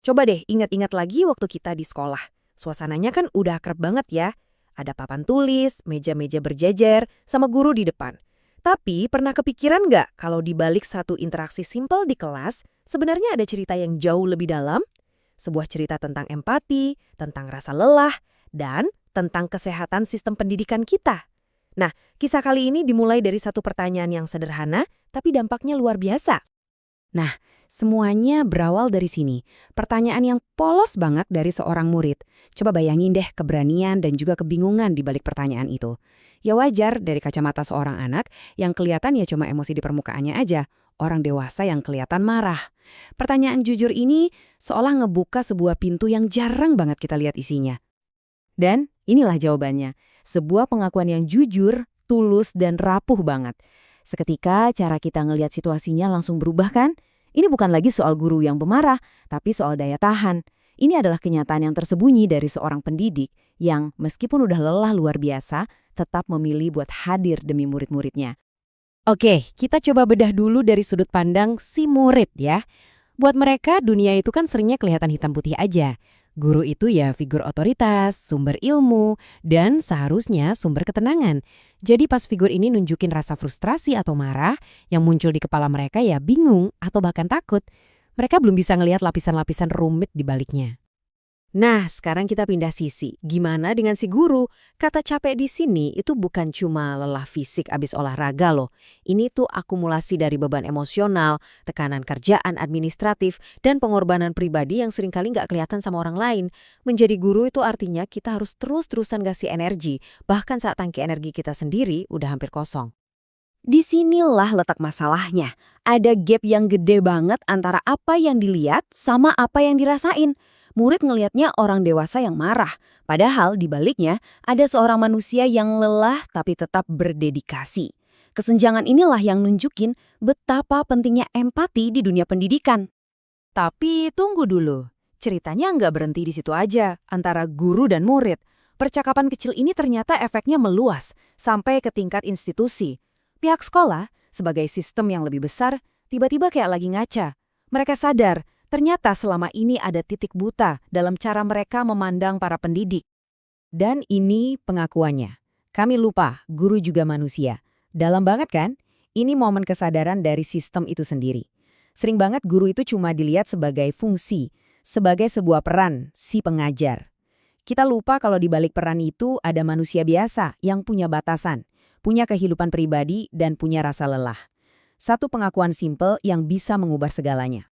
Coba deh ingat-ingat lagi waktu kita di sekolah. Suasananya kan udah akrab banget ya. Ada papan tulis, meja-meja berjejer, sama guru di depan. Tapi pernah kepikiran nggak kalau di balik satu interaksi simpel di kelas, sebenarnya ada cerita yang jauh lebih dalam? Sebuah cerita tentang empati, tentang rasa lelah, dan tentang kesehatan sistem pendidikan kita. Nah, kisah kali ini dimulai dari satu pertanyaan yang sederhana, tapi dampaknya luar biasa. Nah, semuanya berawal dari sini. Pertanyaan yang polos banget dari seorang murid. Coba bayangin deh keberanian dan juga kebingungan di balik pertanyaan itu. Ya wajar dari kacamata seorang anak yang kelihatan ya cuma emosi di permukaannya aja. Orang dewasa yang kelihatan marah. Pertanyaan jujur ini seolah ngebuka sebuah pintu yang jarang banget kita lihat isinya. Dan inilah jawabannya. Sebuah pengakuan yang jujur, tulus, dan rapuh banget. Seketika cara kita ngelihat situasinya langsung berubah kan? Ini bukan lagi soal guru yang pemarah, tapi soal daya tahan. Ini adalah kenyataan yang tersembunyi dari seorang pendidik yang meskipun udah lelah luar biasa, tetap memilih buat hadir demi murid-muridnya. Oke, kita coba bedah dulu dari sudut pandang si murid ya. Buat mereka, dunia itu kan seringnya kelihatan hitam putih aja. Guru itu ya figur otoritas, sumber ilmu, dan seharusnya sumber ketenangan. Jadi pas figur ini nunjukin rasa frustrasi atau marah, yang muncul di kepala mereka ya bingung atau bahkan takut. Mereka belum bisa ngelihat lapisan-lapisan rumit di baliknya. Nah, sekarang kita pindah sisi. Gimana dengan si guru? Kata capek di sini itu bukan cuma lelah fisik abis olahraga loh. Ini tuh akumulasi dari beban emosional, tekanan kerjaan administratif, dan pengorbanan pribadi yang seringkali nggak kelihatan sama orang lain. Menjadi guru itu artinya kita harus terus-terusan kasih energi, bahkan saat tangki energi kita sendiri udah hampir kosong. Disinilah letak masalahnya. Ada gap yang gede banget antara apa yang dilihat sama apa yang dirasain. Murid ngelihatnya orang dewasa yang marah, padahal di baliknya ada seorang manusia yang lelah tapi tetap berdedikasi. Kesenjangan inilah yang nunjukin betapa pentingnya empati di dunia pendidikan. Tapi tunggu dulu, ceritanya nggak berhenti di situ aja, antara guru dan murid. Percakapan kecil ini ternyata efeknya meluas, sampai ke tingkat institusi. Pihak sekolah, sebagai sistem yang lebih besar, tiba-tiba kayak lagi ngaca. Mereka sadar, ternyata selama ini ada titik buta dalam cara mereka memandang para pendidik. Dan ini pengakuannya. Kami lupa, guru juga manusia. Dalam banget kan? Ini momen kesadaran dari sistem itu sendiri. Sering banget guru itu cuma dilihat sebagai fungsi, sebagai sebuah peran, si pengajar. Kita lupa kalau di balik peran itu ada manusia biasa yang punya batasan, punya kehidupan pribadi, dan punya rasa lelah. Satu pengakuan simpel yang bisa mengubah segalanya.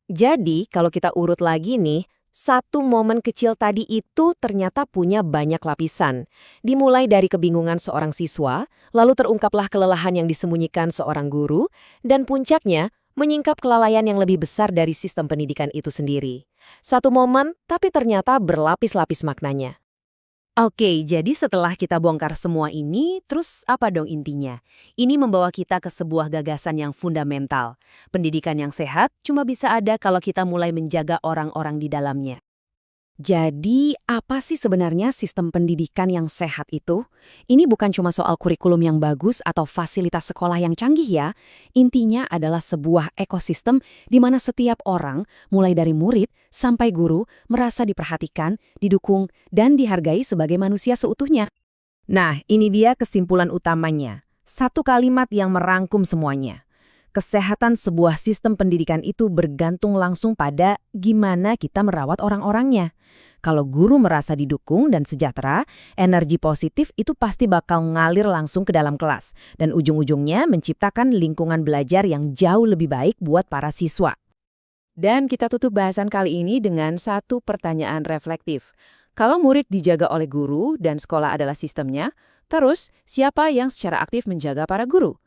Jadi, kalau kita urut lagi nih, satu momen kecil tadi itu ternyata punya banyak lapisan. Dimulai dari kebingungan seorang siswa, lalu terungkaplah kelelahan yang disembunyikan seorang guru, dan puncaknya menyingkap kelalaian yang lebih besar dari sistem pendidikan itu sendiri. Satu momen, tapi ternyata berlapis-lapis maknanya. Oke, jadi setelah kita bongkar semua ini, terus apa dong intinya? Ini membawa kita ke sebuah gagasan yang fundamental. Pendidikan yang sehat cuma bisa ada kalau kita mulai menjaga orang-orang di dalamnya. Jadi, apa sih sebenarnya sistem pendidikan yang sehat itu? Ini bukan cuma soal kurikulum yang bagus atau fasilitas sekolah yang canggih ya. Intinya adalah sebuah ekosistem di mana setiap orang, mulai dari murid sampai guru, merasa diperhatikan, didukung, dan dihargai sebagai manusia seutuhnya. Nah, ini dia kesimpulan utamanya. Satu kalimat yang merangkum semuanya. Kesehatan sebuah sistem pendidikan itu bergantung langsung pada gimana kita merawat orang-orangnya. Kalau guru merasa didukung dan sejahtera, energi positif itu pasti bakal ngalir langsung ke dalam kelas. Dan ujung-ujungnya menciptakan lingkungan belajar yang jauh lebih baik buat para siswa. Dan kita tutup bahasan kali ini dengan satu pertanyaan reflektif. Kalau murid dijaga oleh guru dan sekolah adalah sistemnya, terus siapa yang secara aktif menjaga para guru?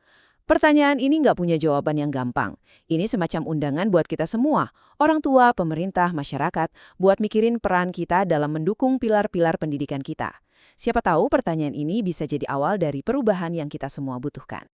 Pertanyaan ini nggak punya jawaban yang gampang. Ini semacam undangan buat kita semua, orang tua, pemerintah, masyarakat, buat mikirin peran kita dalam mendukung pilar-pilar pendidikan kita. Siapa tahu pertanyaan ini bisa jadi awal dari perubahan yang kita semua butuhkan.